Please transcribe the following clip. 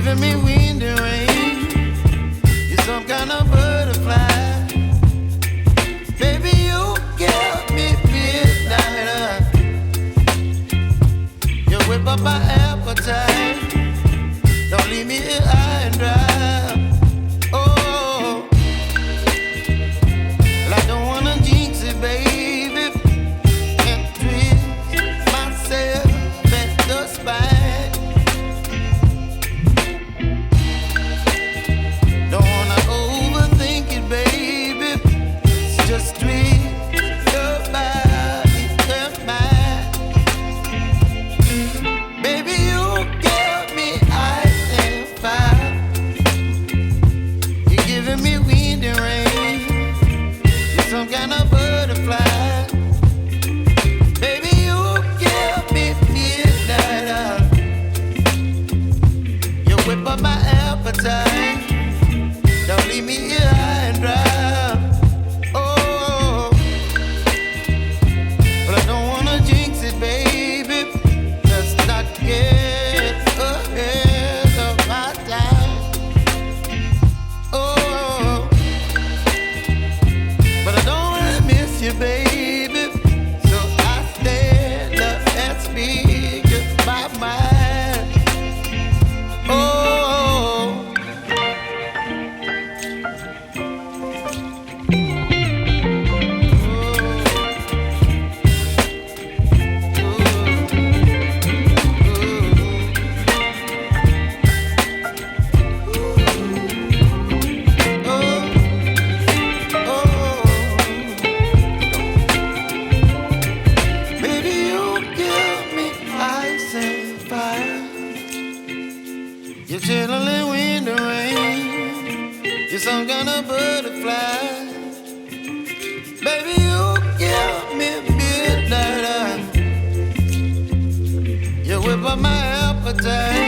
giving me wind and rain. You're some kind of butterfly. Baby, you give me midnight. You whip up my appetite. Don't leave me here high and dry. Oh, well, I don't wanna jinx it, baby. Can't twist myself at the spine. Don't wanna overthink it, baby. It's just twist your body and mine. Baby, you give me ice and fire. You're giving me wind and rain. You're some kind of butterfly. Baby, you give me midnight. You whip up my appetite. Don't leave me here high and dry. Oh, but I don't wanna jinx it, baby. Let's not get ahead of my time. Oh, but I don't wanna miss you, baby. So I stand up and speak my mind. Oh. Baby, you give me ice and fire. You're chilling wind and rain. You're some kind of butterfly. Baby, you give me midnight. You whip up my appetite.